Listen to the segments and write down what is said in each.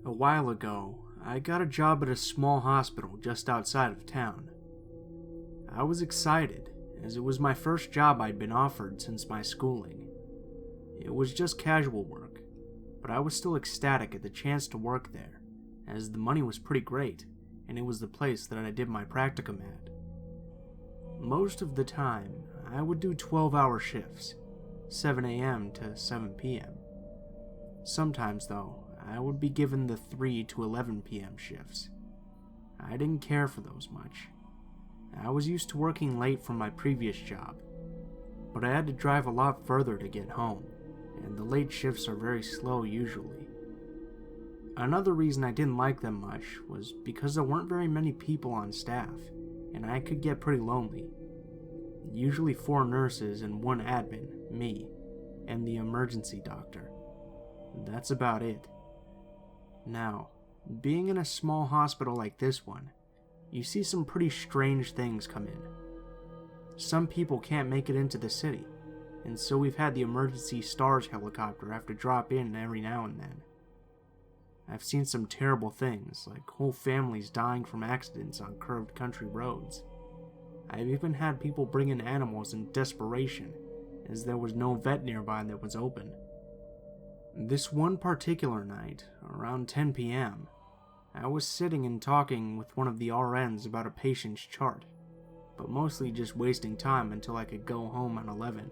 A while ago, I got a job at a small hospital just outside of town. I was excited, as it was my first job I'd been offered since my schooling. It was just casual work, but I was still ecstatic at the chance to work there, as the money was pretty great, and it was the place that I did my practicum at. Most of the time, I would do 12-hour shifts, 7 a.m. to 7 p.m. Sometimes, though, I would be given the 3 to 11 p.m. shifts. I didn't care for those much. I was used to working late from my previous job, but I had to drive a lot further to get home, and the late shifts are very slow usually. Another reason I didn't like them much was because there weren't very many people on staff, and I could get pretty lonely. Usually 4 nurses and 1 admin, me, and the emergency doctor. That's about it. Now, being in a small hospital like this one, you see some pretty strange things come in. Some people can't make it into the city, and so we've had the emergency STARS helicopter have to drop in every now and then. I've seen some terrible things, like whole families dying from accidents on curved country roads. I've even had people bring in animals in desperation, as there was no vet nearby that was open. This one particular night, around 10 p.m., I was sitting and talking with one of the RNs about a patient's chart, but mostly just wasting time until I could go home at 11.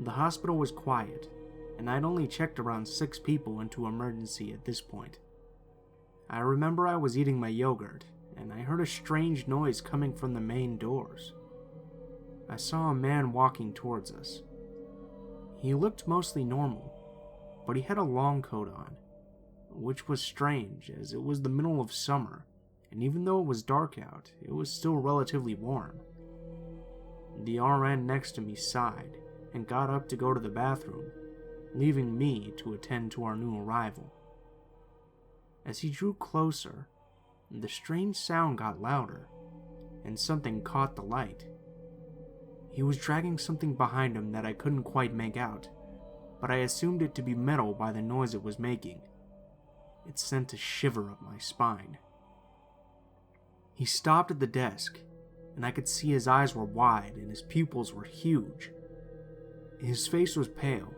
The hospital was quiet, and I'd only checked around 6 people into emergency at this point. I remember I was eating my yogurt, and I heard a strange noise coming from the main doors. I saw a man walking towards us. He looked mostly normal, but he had a long coat on, which was strange as it was the middle of summer, and even though it was dark out, it was still relatively warm. The RN next to me sighed and got up to go to the bathroom, leaving me to attend to our new arrival. As he drew closer, the strange sound got louder, and something caught the light. He was dragging something behind him that I couldn't quite make out, but I assumed it to be metal by the noise it was making. It sent a shiver up my spine. He stopped at the desk, and I could see his eyes were wide and his pupils were huge. His face was pale,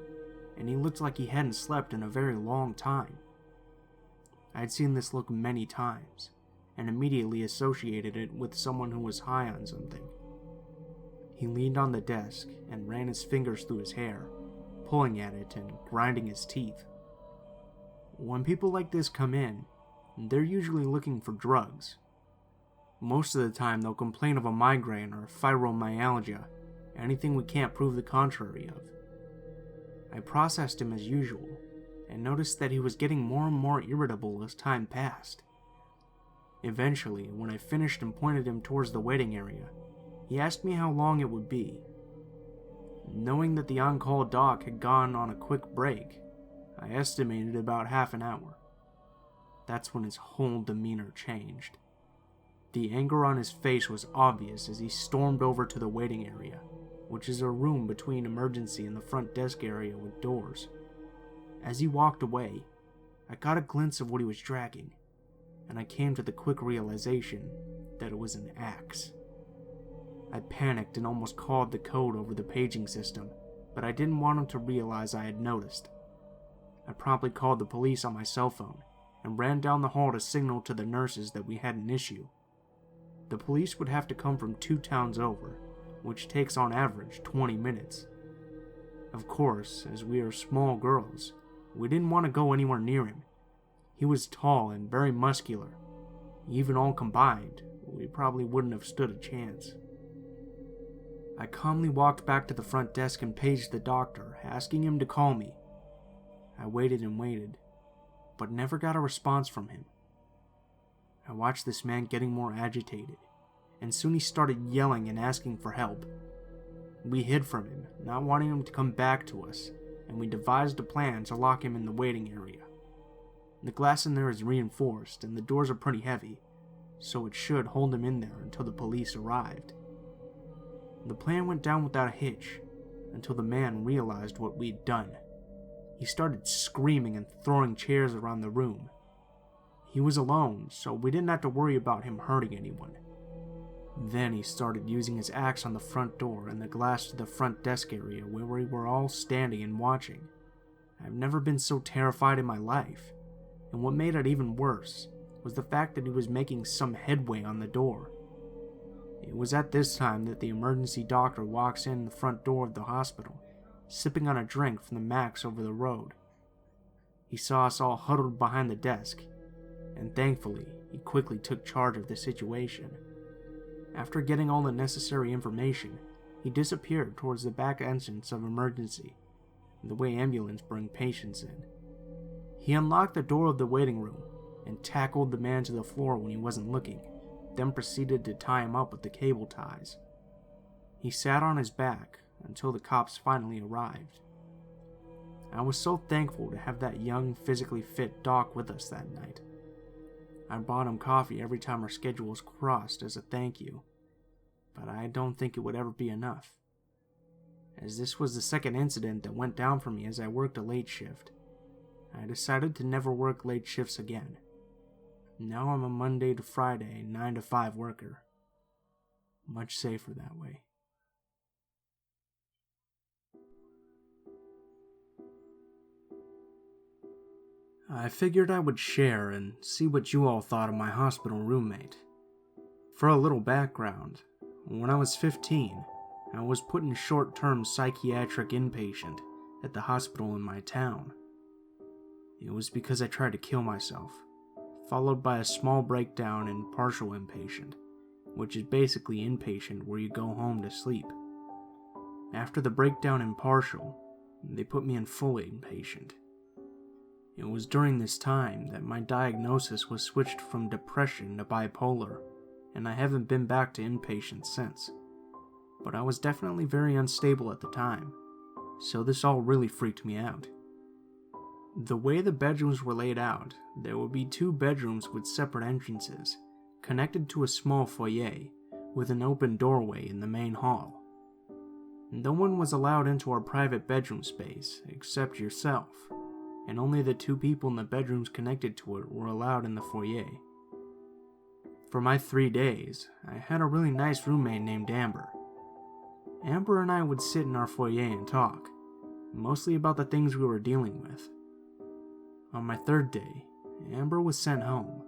and he looked like he hadn't slept in a very long time. I'd seen this look many times, and immediately associated it with someone who was high on something. He leaned on the desk and ran his fingers through his hair, pulling at it and grinding his teeth. When people like this come in, they're usually looking for drugs. Most of the time they'll complain of a migraine or fibromyalgia, anything we can't prove the contrary of. I processed him as usual, and noticed that he was getting more and more irritable as time passed. Eventually, when I finished and pointed him towards the waiting area, he asked me how long it would be. Knowing that the on-call doc had gone on a quick break, I estimated about half an hour. That's when his whole demeanor changed. The anger on his face was obvious as he stormed over to the waiting area, which is a room between emergency and the front desk area with doors. As he walked away, I got a glimpse of what he was dragging, and I came to the quick realization that it was an axe. I panicked and almost called the code over the paging system, but I didn't want him to realize I had noticed. I promptly called the police on my cell phone and ran down the hall to signal to the nurses that we had an issue. The police would have to come from 2 towns over, which takes on average 20 minutes. Of course, as we are small girls, we didn't want to go anywhere near him. He was tall and very muscular. Even all combined, we probably wouldn't have stood a chance. I calmly walked back to the front desk and paged the doctor, asking him to call me. I waited and waited, but never got a response from him. I watched this man getting more agitated, and soon he started yelling and asking for help. We hid from him, not wanting him to come back to us, and we devised a plan to lock him in the waiting area. The glass in there is reinforced, and the doors are pretty heavy, so it should hold him in there until the police arrived. The plan went down without a hitch, until the man realized what we'd done. He started screaming and throwing chairs around the room, He was alone, so we didn't have to worry about him hurting anyone. Then he started using his axe on the front door and the glass to the front desk area where we were all standing and watching. I've never been so terrified in my life, and what made it even worse was the fact that he was making some headway on the door. It was at this time that the emergency doctor walks in the front door of the hospital, sipping on a drink from the Mac's over the road. He saw us all huddled behind the desk, and thankfully, he quickly took charge of the situation. After getting all the necessary information, he disappeared towards the back entrance of emergency, the way ambulance bring patients in. He unlocked the door of the waiting room and tackled the man to the floor when he wasn't looking, then proceeded to tie him up with the cable ties. He sat on his back until the cops finally arrived. I was so thankful to have that young, physically fit doc with us that night. I bought him coffee every time our schedules crossed as a thank you, but I don't think it would ever be enough. As this was the second incident that went down for me as I worked a late shift, I decided to never work late shifts again. Now I'm a Monday to Friday 9 to 5 worker. Much safer that way. I figured I would share and see what you all thought of my hospital roommate. For a little background, when I was 15, I was put in short-term psychiatric inpatient at the hospital in my town. It was because I tried to kill myself, followed by a small breakdown in partial inpatient, which is basically inpatient where you go home to sleep. After the breakdown in partial, they put me in full inpatient. It was during this time that my diagnosis was switched from depression to bipolar, and I haven't been back to inpatient since. But I was definitely very unstable at the time, so this all really freaked me out. The way the bedrooms were laid out, there would be 2 bedrooms with separate entrances, connected to a small foyer, with an open doorway in the main hall. No one was allowed into our private bedroom space, except yourself, and only the 2 people in the bedrooms connected to it were allowed in the foyer. For my 3 days, I had a really nice roommate named Amber. Amber and I would sit in our foyer and talk, mostly about the things we were dealing with. On my 3rd day, Amber was sent home.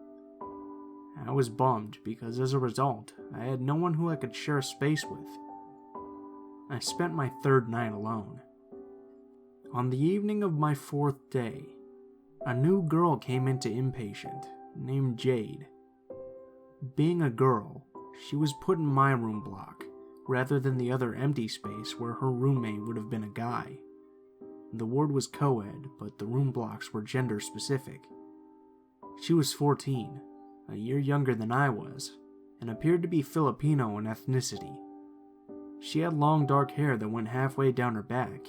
I was bummed because as a result, I had no one who I could share space with. I spent my 3rd night alone. On the evening of my 4th day, a new girl came into inpatient, named Jade. Being a girl, she was put in my room block, rather than the other empty space where her roommate would have been a guy. The ward was co-ed, but the room blocks were gender specific. She was 14, a year younger than I was, and appeared to be Filipino in ethnicity. She had long dark hair that went halfway down her back,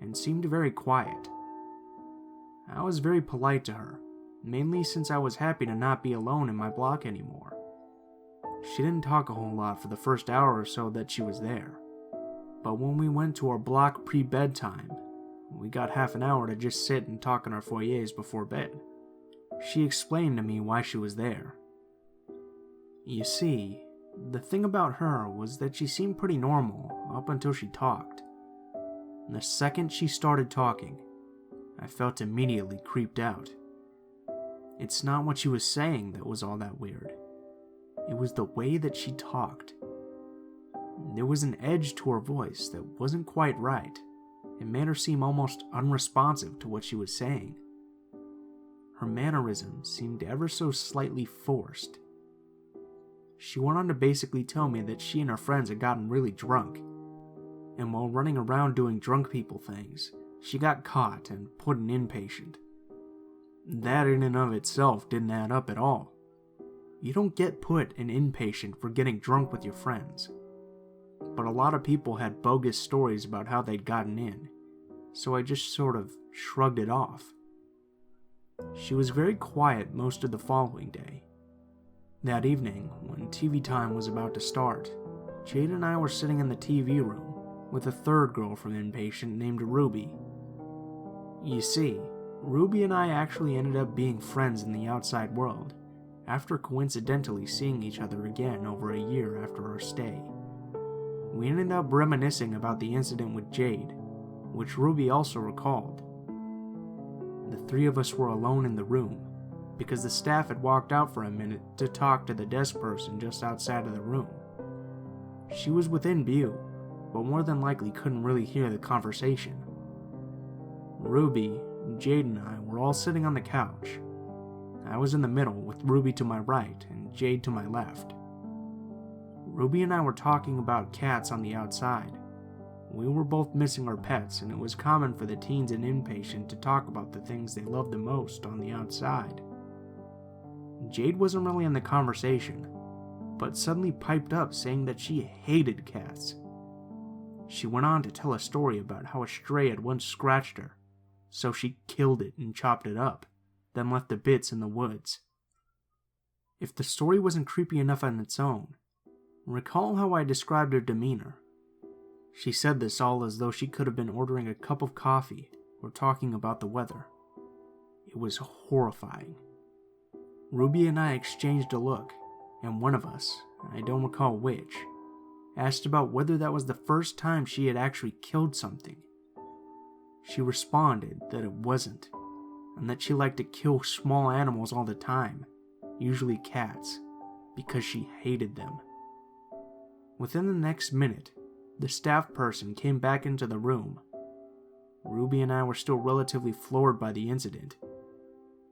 and seemed very quiet. I was very polite to her, mainly since I was happy to not be alone in my block anymore. She didn't talk a whole lot for the first hour or so that she was there, but when we went to our block pre-bedtime, we got half an hour to just sit and talk in our foyers before bed. She explained to me why she was there. You see, the thing about her was that she seemed pretty normal up until she talked. The second she started talking, I felt immediately creeped out. It's not what she was saying that was all that weird. It was the way that she talked. There was an edge to her voice that wasn't quite right. It made her seem almost unresponsive to what she was saying. Her mannerisms seemed ever so slightly forced. She went on to basically tell me that she and her friends had gotten really drunk, and while running around doing drunk people things, she got caught and put in inpatient. That in and of itself didn't add up at all. You don't get put in inpatient for getting drunk with your friends. But a lot of people had bogus stories about how they'd gotten in, so I just sort of shrugged it off. She was very quiet most of the following day. That evening, when TV time was about to start, Jade and I were sitting in the TV room with a 3rd girl from inpatient named Ruby. You see, Ruby and I actually ended up being friends in the outside world, after coincidentally seeing each other again over a year after our stay. We ended up reminiscing about the incident with Jade, which Ruby also recalled. The three of us were alone in the room, because the staff had walked out for a minute to talk to the desk person just outside of the room. She was within view, but more than likely couldn't really hear the conversation. Ruby, Jade, and I were all sitting on the couch. I was in the middle, with Ruby to my right and Jade to my left. Ruby and I were talking about cats on the outside. We were both missing our pets, and it was common for the teens and inpatient to talk about the things they loved the most on the outside. Jade wasn't really in the conversation, but suddenly piped up saying that she hated cats. She went on to tell a story about how a stray had once scratched her, so she killed it and chopped it up, then left the bits in the woods. If the story wasn't creepy enough on its own, recall how I described her demeanor. She said this all as though she could have been ordering a cup of coffee or talking about the weather. It was horrifying. Ruby and I exchanged a look, and one of us, I don't recall which, asked about whether that was the first time she had actually killed something. She responded that it wasn't, and that she liked to kill small animals all the time, usually cats, because she hated them. Within the next minute, the staff person came back into the room. Ruby and I were still relatively floored by the incident.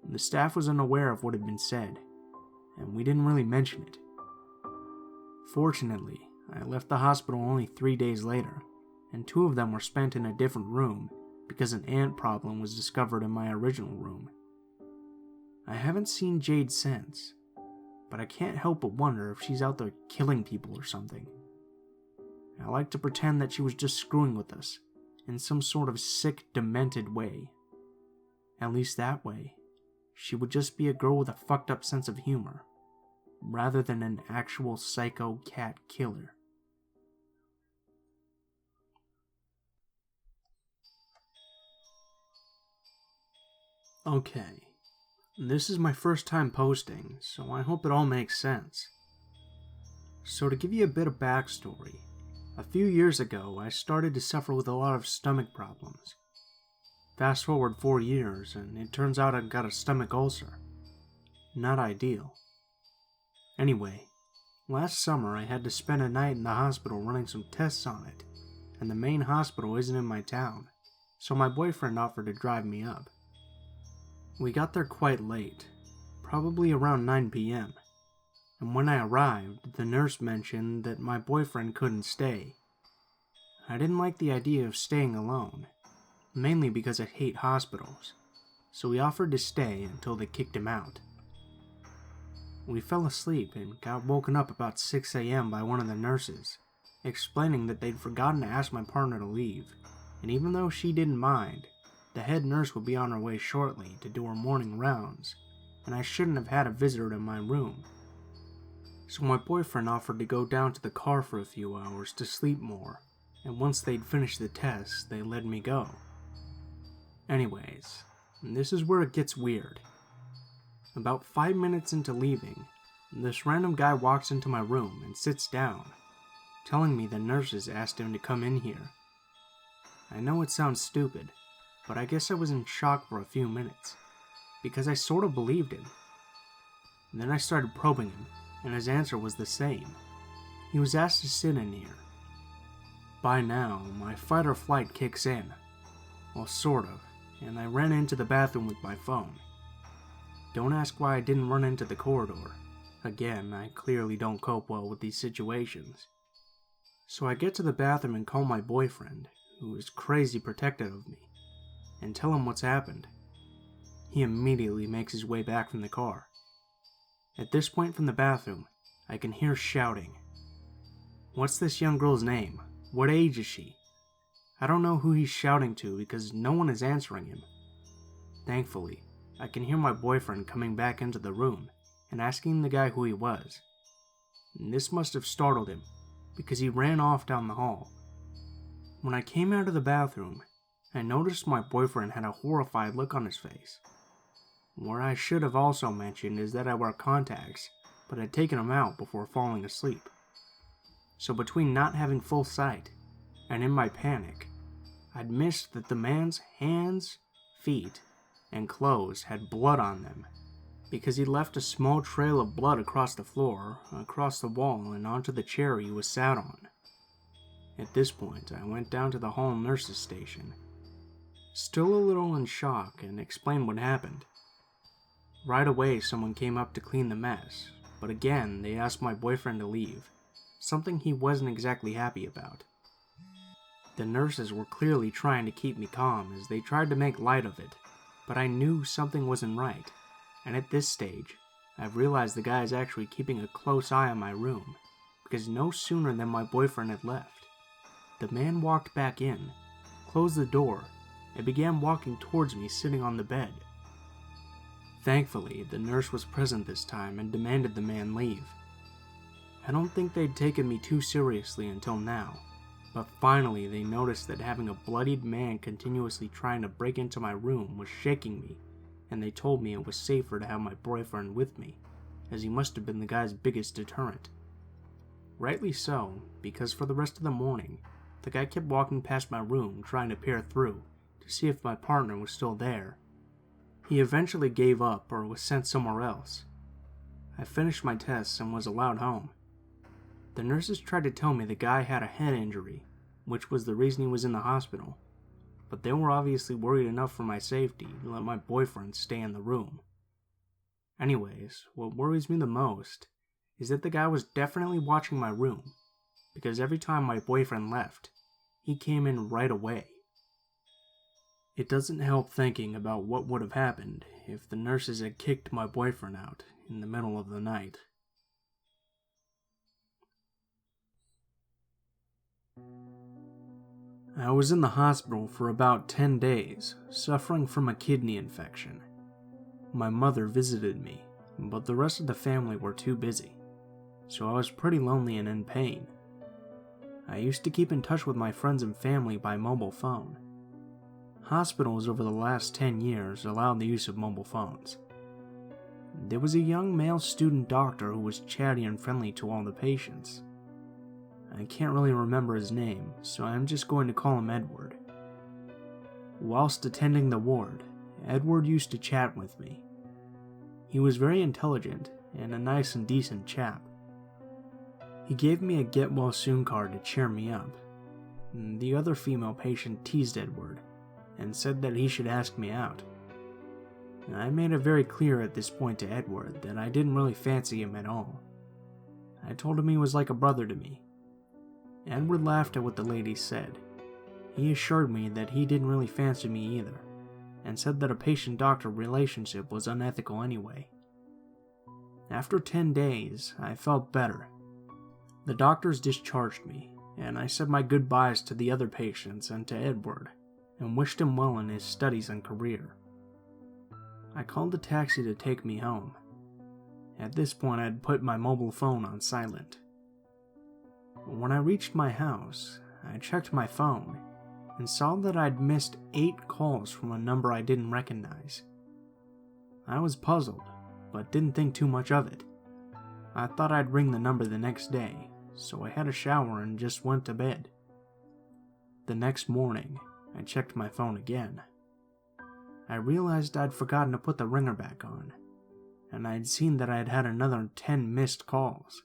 The staff was unaware of what had been said, and we didn't really mention it. Fortunately, I left the hospital only 3 days later, and 2 of them were spent in a different room because an ant problem was discovered in my original room. I haven't seen Jade since, but I can't help but wonder if she's out there killing people or something. I like to pretend that she was just screwing with us in some sort of sick, demented way. At least that way, she would just be a girl with a fucked up sense of humor, rather than an actual psycho cat killer. Okay, this is my first time posting, so I hope it all makes sense. So to give you a bit of backstory, a few years ago I started to suffer with a lot of stomach problems. Fast forward 4 years, and it turns out I've got a stomach ulcer. Not ideal. Anyway, last summer I had to spend a night in the hospital running some tests on it, and the main hospital isn't in my town, so my boyfriend offered to drive me up. We got there quite late, probably around 9 p.m., and when I arrived, the nurse mentioned that my boyfriend couldn't stay. I didn't like the idea of staying alone, mainly because I hate hospitals, so he offered to stay until they kicked him out. We fell asleep and got woken up about 6 a.m. by one of the nurses, explaining that they'd forgotten to ask my partner to leave, and even though she didn't mind, the head nurse would be on her way shortly to do her morning rounds, and I shouldn't have had a visitor in my room. So my boyfriend offered to go down to the car for a few hours to sleep more, and once they'd finished the test, they let me go. Anyways, this is where it gets weird. About 5 minutes into leaving, this random guy walks into my room and sits down, telling me the nurses asked him to come in here. I know it sounds stupid, but I guess I was in shock for a few minutes, because I sort of believed him. Then I started probing him, and his answer was the same. He was asked to sit in here. By now, my fight or flight kicks in. Well, sort of, and I ran into the bathroom with my phone. Don't ask why I didn't run into the corridor. Again, I clearly don't cope well with these situations. So I get to the bathroom and call my boyfriend, who is crazy protective of me, and tell him what's happened. He immediately makes his way back from the car. At this point from the bathroom, I can hear shouting. What's this young girl's name? What age is she? I don't know who he's shouting to because no one is answering him. Thankfully, I can hear my boyfriend coming back into the room and asking the guy who he was. And this must have startled him because he ran off down the hall. When I came out of the bathroom, I noticed my boyfriend had a horrified look on his face. What I should have also mentioned is that I wear contacts, but had taken them out before falling asleep. So between not having full sight, and in my panic, I'd missed that the man's hands, feet, and clothes had blood on them, because he left a small trail of blood across the floor, across the wall, and onto the chair he was sat on. At this point, I went down to the hall nurse's station, still a little in shock, and explained what happened. Right away, someone came up to clean the mess, but again, they asked my boyfriend to leave, something he wasn't exactly happy about. The nurses were clearly trying to keep me calm as they tried to make light of it, but I knew something wasn't right, and at this stage, I've realized the guy is actually keeping a close eye on my room, because no sooner than my boyfriend had left, the man walked back in, closed the door, and began walking towards me sitting on the bed. Thankfully, the nurse was present this time and demanded the man leave. I don't think they'd taken me too seriously until now, but finally they noticed that having a bloodied man continuously trying to break into my room was shaking me, and they told me it was safer to have my boyfriend with me, as he must have been the guy's biggest deterrent. Rightly so, because for the rest of the morning, the guy kept walking past my room trying to peer through to see if my partner was still there. He eventually gave up or was sent somewhere else. I finished my tests and was allowed home. The nurses tried to tell me the guy had a head injury, which was the reason he was in the hospital, but they were obviously worried enough for my safety to let my boyfriend stay in the room. Anyways, what worries me the most is that the guy was definitely watching my room, because every time my boyfriend left, he came in right away. It doesn't help thinking about what would have happened if the nurses had kicked my boyfriend out in the middle of the night. I was in the hospital for about 10 days, suffering from a kidney infection. My mother visited me, but the rest of the family were too busy, so I was pretty lonely and in pain. I used to keep in touch with my friends and family by mobile phone. Hospitals over the last 10 years allowed the use of mobile phones. There was a young male student doctor who was chatty and friendly to all the patients. I can't really remember his name, so I'm just going to call him Edward. Whilst attending the ward, Edward used to chat with me. He was very intelligent and a nice and decent chap. He gave me a get well soon card to cheer me up. The other female patient teased Edward and said that he should ask me out. I made it very clear at this point to Edward that I didn't really fancy him at all. I told him he was like a brother to me. Edward laughed at what the lady said. He assured me that he didn't really fancy me either, and said that a patient-doctor relationship was unethical anyway. After 10 days, I felt better. The doctors discharged me, and I said my goodbyes to the other patients and to Edward, and wished him well in his studies and career. I called a taxi to take me home. At this point, I'd put my mobile phone on silent. When I reached my house, I checked my phone and saw that I'd missed 8 calls from a number I didn't recognize. I was puzzled, but didn't think too much of it. I thought I'd ring the number the next day, so I had a shower and just went to bed. The next morning, I checked my phone again. I realized I'd forgotten to put the ringer back on, and I'd seen that I'd had another 10 missed calls.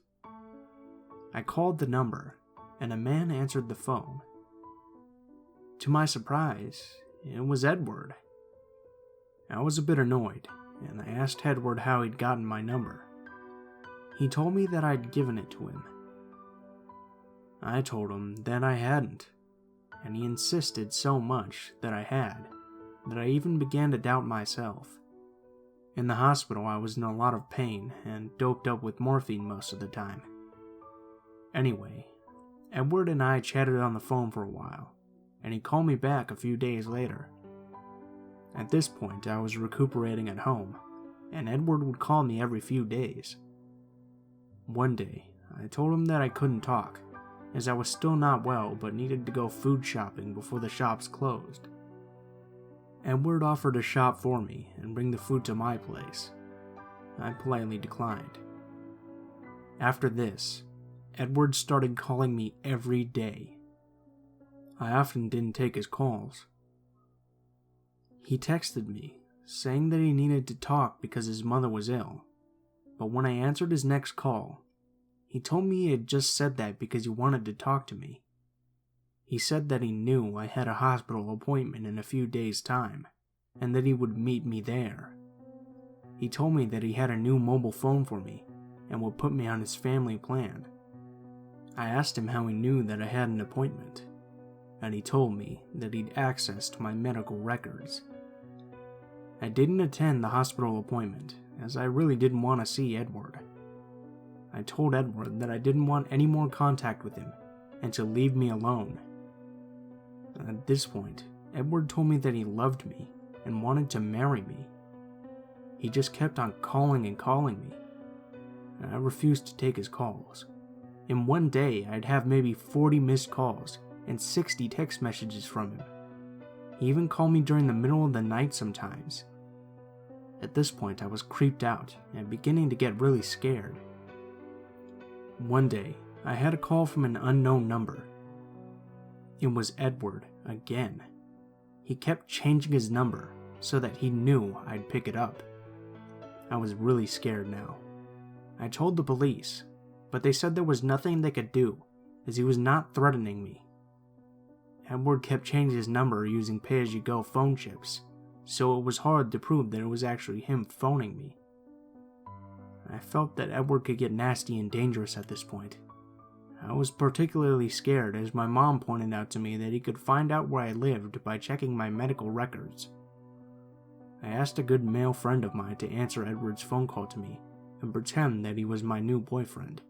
I called the number, and a man answered the phone. To my surprise, it was Edward. I was a bit annoyed, and I asked Edward how he'd gotten my number. He told me that I'd given it to him. I told him that I hadn't, and he insisted so much that I had, that I even began to doubt myself. In the hospital, I was in a lot of pain and doped up with morphine most of the time. Anyway, Edward and I chatted on the phone for a while, and he called me back a few days later. At this point, I was recuperating at home, and Edward would call me every few days. One day, I told him that I couldn't talk, as I was still not well but needed to go food shopping before the shops closed. Edward offered to shop for me and bring the food to my place. I politely declined. After this, Edward started calling me every day. I often didn't take his calls. He texted me, saying that he needed to talk because his mother was ill, but when I answered his next call, he told me he had just said that because he wanted to talk to me. He said that he knew I had a hospital appointment in a few days' time, and that he would meet me there. He told me that he had a new mobile phone for me, and would put me on his family plan. I asked him how he knew that I had an appointment, and he told me that he'd access to my medical records. I didn't attend the hospital appointment, as I really didn't want to see Edward. I told Edward that I didn't want any more contact with him, and to leave me alone. At this point, Edward told me that he loved me, and wanted to marry me. He just kept on calling and calling me. I refused to take his calls. In one day, I'd have maybe 40 missed calls and 60 text messages from him. He even called me during the middle of the night sometimes. At this point, I was creeped out and beginning to get really scared. One day, I had a call from an unknown number. It was Edward again. He kept changing his number so that he knew I'd pick it up. I was really scared now. I told the police, but they said there was nothing they could do, as he was not threatening me. Edward kept changing his number using pay-as-you-go phone chips, so it was hard to prove that it was actually him phoning me. I felt that Edward could get nasty and dangerous at this point. I was particularly scared as my mom pointed out to me that he could find out where I lived by checking my medical records. I asked a good male friend of mine to answer Edward's phone call to me and pretend that he was my new boyfriend.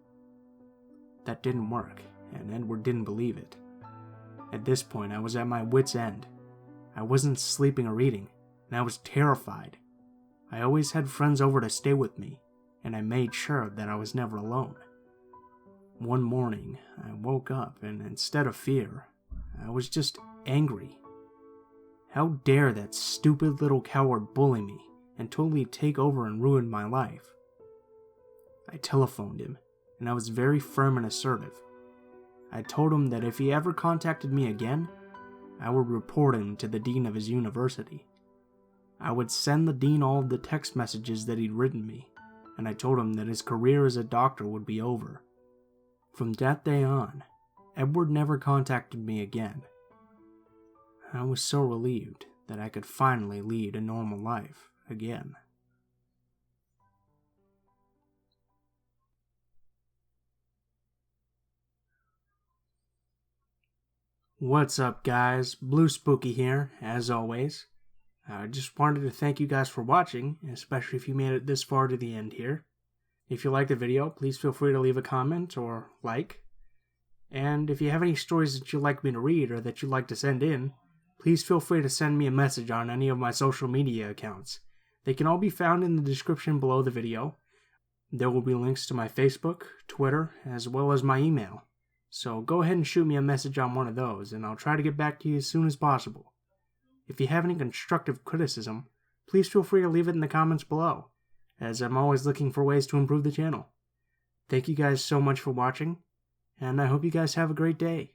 That didn't work, and Edward didn't believe it. At this point, I was at my wit's end. I wasn't sleeping or eating, and I was terrified. I always had friends over to stay with me, and I made sure that I was never alone. One morning, I woke up, and instead of fear, I was just angry. How dare that stupid little coward bully me and totally take over and ruin my life? I telephoned him, and I was very firm and assertive. I told him that if he ever contacted me again, I would report him to the dean of his university. I would send the dean all of the text messages that he'd written me, and I told him that his career as a doctor would be over. From that day on, Edward never contacted me again. I was so relieved that I could finally lead a normal life again. What's up, guys? Blue Spooky here, as always. I just wanted to thank you guys for watching, especially if you made it this far to the end here. If you liked the video, please feel free to leave a comment or like. And if you have any stories that you'd like me to read or that you'd like to send in, please feel free to send me a message on any of my social media accounts. They can all be found in the description below the video. There will be links to my Facebook, Twitter, as well as my email. So go ahead and shoot me a message on one of those, and I'll try to get back to you as soon as possible. If you have any constructive criticism, please feel free to leave it in the comments below, as I'm always looking for ways to improve the channel. Thank you guys so much for watching, and I hope you guys have a great day.